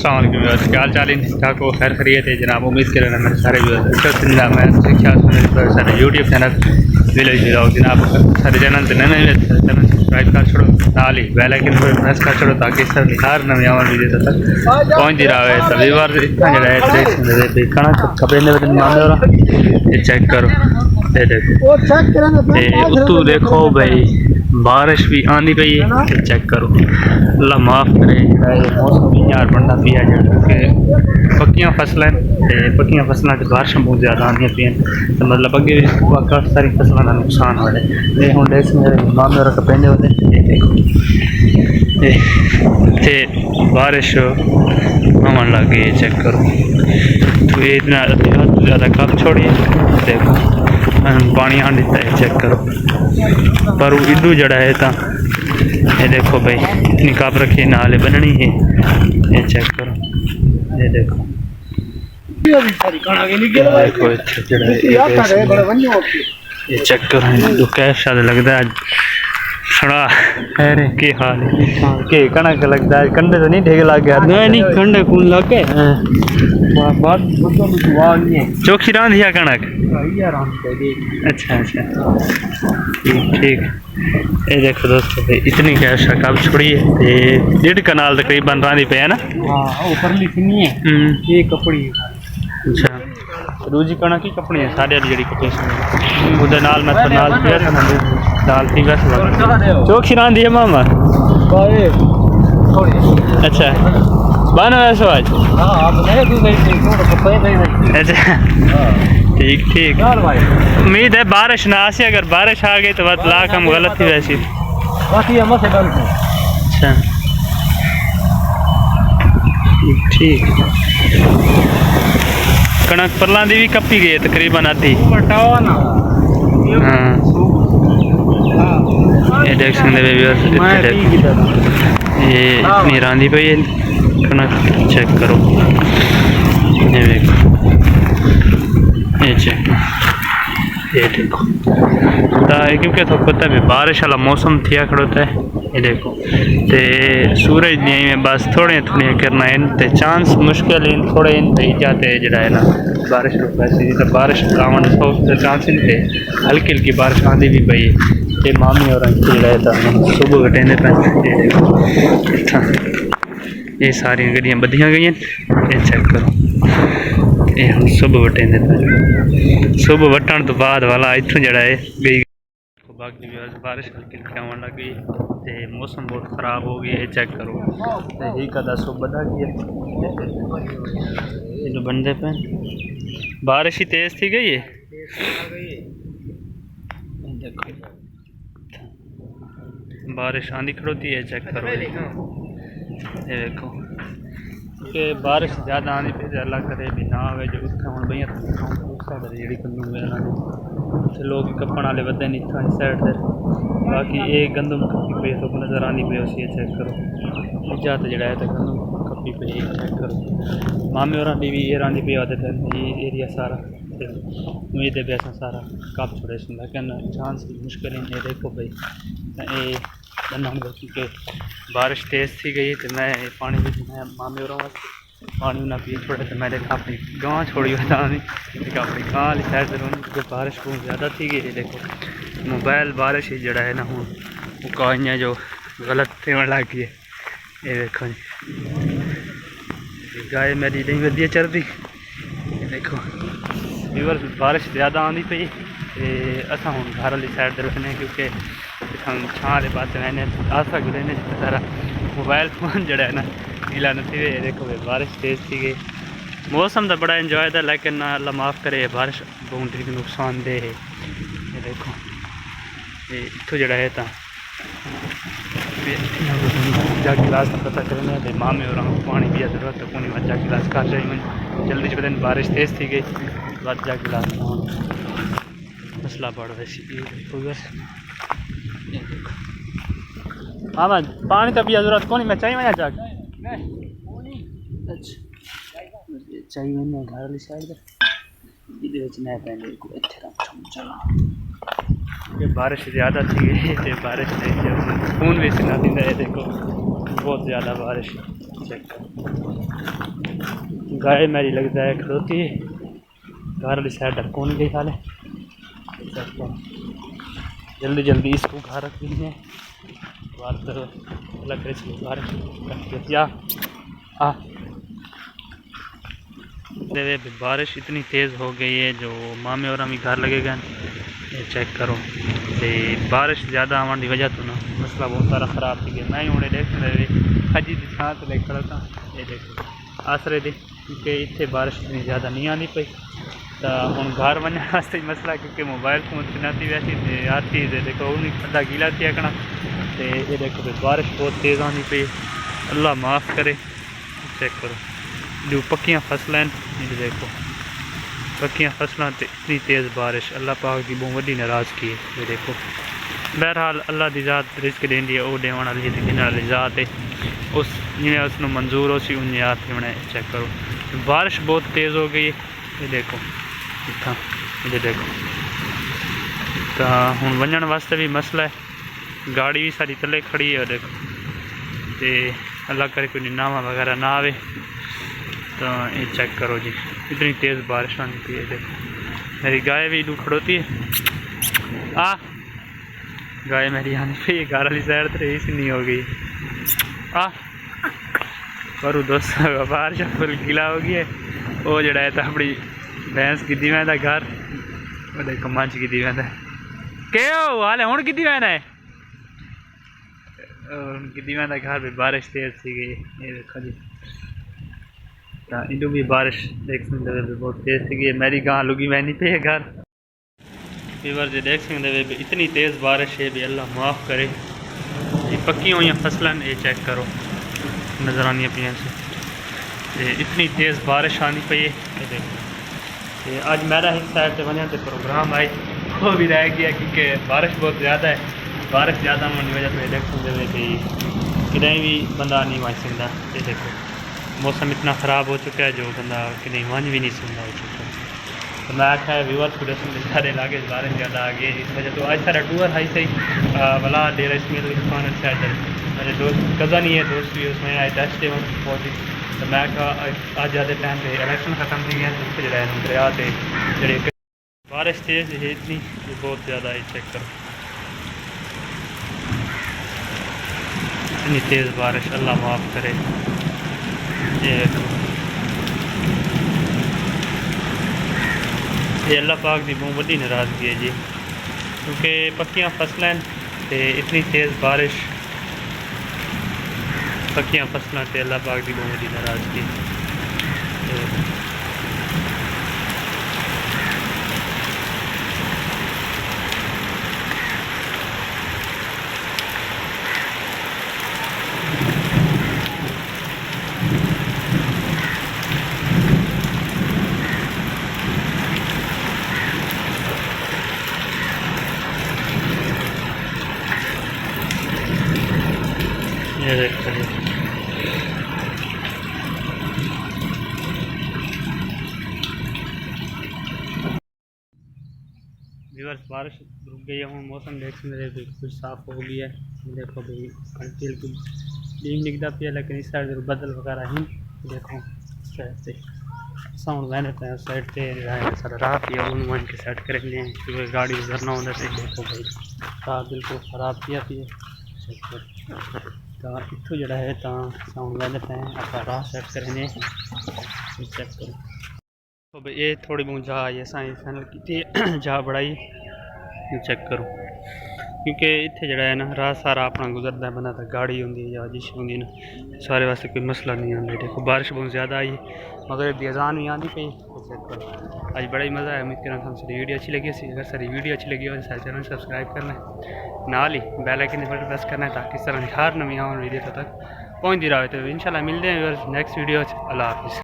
क्या हाल चाल ठीक ठाक हो खैर खरीत है जनाब। उम्मीद करें मेरे सारे मैं शिक्षा सारे यूट्यूब चैनल विलेज व्लॉग जनाब सारे चैनल से नए चैनल सब्सक्राइब कर छोड़ो नाल ही बेल आइकन पर प्रेस कर छोड़ो ताकि सर हर नवी आवन वीडियो तक पहुंचती रहे। सभी बार इतना जरा कणक कपड़े ये चेक करो ये देखो उतू देखो भाई बारिश भी आनी पई है चेक करो अल्लाह माफ़ करे मौसम यार बनना पिया क्योंकि पक्कियां फसलें पक्कियां फसलों से बारिशां बहुत ज़्यादा आनी पी तो मतलब अगे काफ़ी सारी फसलों का नुकसान हो रहा है। हम देख मेरे मामे और पेंडे होते देखो थे बारिश आवन लग गई चेक करो तो ये इतना ज़्यादा कप छोड़िए देखो पानी आ दिता है चेक करो पर वो इधू जड़ा है तो ये देखो भाई इतनी कप रखी नाले बननी है ये चेक करो ये देखो ये चेक करो कैसा लगता है सड़ा अरे के हाल के कणक लगता है कंडे तो नहीं ठीक लग गया नहीं कंडे कौन लग गए चौखी रांध या कणक अच्छा अच्छा ठीक ये देखो दोस्तों भाई इतनी कैश कब छोड़ी है 1.5 कनाल तकरीबन रांधी पे है ना ऊपरली सुनी है ये कपड़ी अच्छा दूजी कणक की कपड़ी है साढ़े जी कपड़ी उधर नाल मैं नाल दाल थी वैसे चौखी रांधी है मामा अच्छा बना वैसे आज अच्छा ठीक ठीक उम्मीद है बारिश ना आसी अगर बारिश आ गई तो बात लाख हम गलत थी वैसी अच्छा ठीक कणक परला दी भी कपी गई तकरीबन आधी हाँ ये देख सकते ये इतनी रांधी पई है कणक चेक करो ये देखो ये चेक ये देखो क्योंकि तो पता है बारिश वाला मौसम थिया खड़ोता है ये देखो ते सूरज नहीं में बस थोड़े थोड़े करना है चांस मुश्किल इन थोड़े इन पे जाते जड़ा है ना बारिश वैसे तो बारिश आवन चांस इन थे हल्की हल्की बारिश आंधी भी पई ये मामी और जड़ा है सुबह कटेंदे पे ये सारी गड्डियां बदियां गई ये चेक करो ये हम सुबह वटेंदे पे सुबह वटन तो बाद वाला इतों जड़ा है गई बाकी बारिश हल्की हल्की आवन लग गई तो मौसम बहुत ख़राब हो गया है चेक करो ही कदा सुबह बदा गया जो बंदे पे बारिश ही तेज़ थी गई है देखो बारिश आंधी खड़ोती है चेक करो ये देखो कि बारिश ज़्यादा आने पे अल्लाह करे भी ना आवे जो उत्थे हुण बई जी कन्नू लोग कपन वाले बदे नहीं इतना इस साइड से बाकी ये गंदम कपी पे तो नज़र आनी पे उसी चेक करो इजा तो जड़ा है तो गंदम कपी पे चेक करो मामे और भी ये रानी पे आते थे ये एरिया सारा उम्मीद है पैसा सारा कप छोड़े लेकिन चांस मुश्किल है ये देखो भाई ये क्योंकि बारिश तेज़ थी गई तो मैं पानी भी मैं मामे और पानी ना पी छोड़े तो मैंने अपनी गाँव छोड़ी बता नहीं अपनी गाँव वाली साइड से क्योंकि बारिश बहुत ज़्यादा थी गई देखो मोबाइल बारिश ही जड़ा है ना हूँ वो काइयाँ जो गलत सेवन लग गई ये देखो जी गाय मेरी नहीं वधिया चल रही देखो व्यूअर बारिश ज़्यादा आनी पई असा हूँ घर वाली साइड से रहने क्योंकि हम छां वाले पास रहने आसा रहने सारा मोबाइल फोन जड़ा है ना गीला नहीं हुए देखो भाई बारिश तेज़ थी गई मौसम तो बड़ा इंजॉय था लेकिन अल्लाह माफ़ करे बारिश बहुत ही नुकसानदेह है ये देखो ये इतों जड़ा है तो जग गिलास का पता करना है मामे और पानी पिया जरूरत तो कौन जग गिलास कर जाए जल्दी से पता बारिश तेज़ थी गई बाद जग गिलास मसला पड़ वैसे हाँ मैं पानी तो पिया जरूरत कौन मैं चाहिए मैं जग चाहिए मैंने घर वाली साइड बारिश ज़्यादा थी बारिश खून भी सिखा दी देखो बहुत ज़्यादा बारिश चेक गाय मेरी लगता है खड़ोती है घर वाली साइड कौन गई हाल है। जल्दी जल्दी इसको घर रख दी है बारिश इतनी तेज़ हो गई है जो मामे और हम घर लगे गए। ये चेक करो बारिश ज़्यादा आने की वजह तो ना मसला बहुत सारा ख़राब थी गया। मैं उन्हें देख रहे अजी छात ले खड़ा था। ये देखो आसरे दे क्योंकि इतने बारिश इतनी ज़्यादा नहीं आनी पई तो हम घर बनने वास्ते मसला क्योंकि मोबाइल फोन चलाती वैसी आती है देखो उन्हें अद्धा गीला थी आकना। तो ये देखो बारिश बहुत तेज़ आनी पई अल्लाह माफ़ करे। चेक करो जो पक्कियाँ फसलें ये देखो पक्कियाँ फसलों तो इतनी तेज़ बारिश अल्लाह पाक की बहुत वड्डी नाराज़ की है। ये देखो बहरहाल अल्लाह की ज़ात रिस्क देंदी है वो देने वाली है जिन्हें वाली ज़ात है उस जिन्हें उसको मंजूर हो सी उन्हें हाथ में। चेक करो बारिश बहुत तेज़ हो गई है। ये देखो इतना ये देखो तो हूँ वजन वास्ते भी मसला है गाड़ी भी सारी थले खड़ी है। देखो तो अल्लाह करे कोई नावा वगैरह ना आवे। तो ये चेक करो जी इतनी तेज़ बारिश आनी पी है। देखो मेरी गाय भी इधू खड़ोती है गाय मेरी आनी पी है घर वाली साइड तो इसी नहीं हो गई पर दोस्तों बारिश फुल गीला हो गई है। वो जड़ा है तो अपनी भैंस गिद्दी वैंदा घर वो देखो मंच गिद्दी वैंदा के हाल है हूँ गिद्दी वैंदा है गिद्दी वैंदा घर भी बारिश तेज़ थी गई। ये देखो जी इधू भी बारिश देख सकते भी बहुत तेज़ थी गई। मेरी गां लुगी वैनी पे घर फीवर जो देख सकते भी इतनी तेज़ बारिश है भी अल्लाह माफ़ करे। ये पक्की हुई फसलन ये चेक करो नज़र आनी पियाँ से इतनी तेज़ बारिश आनी पई है। ये देखो आज मेरा एक साइड से वजह से प्रोग्राम आई वो भी रह गया क्योंकि बारिश बहुत ज़्यादा है। बारिश ज़्यादा होने की वजह से देख सकते कि कहीं भी बंदा नहीं वन सकता। ये देखो मौसम इतना ख़राब हो चुका है जो बंदा कहीं वन भी नहीं सकता हो चुका। तो मैं आख्या व्यूअर्स को दसन सारे लागे बारिश ज़्यादा आ गई इस वजह तो आज सारा टूर हाई सही वाला डेरा इसमें मेरे दोस्त कज़न ही है दोस्त भी उसमें आई टेस्ट पहुँची। तो मैं आज ज़्यादा टाइम पे इलेक्शन ख़त्म थी गया तो जो दरिया से जड़े बारिश तेज़ है इतनी बहुत ज़्यादा है। चेक करो इतनी तेज़ बारिश अल्लाह माफ़ करे। ये अल्लाह पाक की बहुत बड़ी नाराज़गी है जी क्योंकि पक्कियाँ फसलें तो इतनी तेज़ बारिश पक्कियाँ फसलें तो अल्लाह पाक की बहुत बड़ी नाराज़गी। ये देखो व्यूअर्स बारिश रुक गई है मौसम देख मेरे बिल्कुल साफ़ हो गया है। देखो भाई हल्की हल्की नीम निकलता पिया लेकिन इस साइड बदल वगैरह ही देखो साइड से साउंड मैंने पे साइड से सारा राह पिया उन के साइड करेंगे क्योंकि गाड़ी गुजरना होता है। देखो भाई राह बिल्कुल ख़राब पिया पिए तो इतों जड़ा है तो साउंड मैंने पे आप राह सेट करेंगे चेक करो। तो भाई ये थोड़ी बहुत जा ये साइंस फाइनल की जा बढ़ाई चेक करो क्योंकि इतने जड़ा है ना राह सारा अपना गुजरता है बंदा तो गाड़ी होंगी या जिश होंगी ना सारे वास्ते कोई मसला नहीं आता। देखो बारिश बहुत ज़्यादा आई मगर दी अजान भी आती पई चेक करो आज बड़ा ही मज़ा है। उम्मीद करा हम सारी वीडियो अच्छी लगी अगर सारी वीडियो अच्छी लगी हो तो सारे चैनल सब्सक्राइब करना है नाल ही बेल आइकन पर प्रेस करना है ताकि इस तरह हर नवी आने वीडियो तक पहुँचती रहे। तो इंशाल्लाह मिलते हैं नेक्स्ट वीडियो। अल्लाह हाफिज़।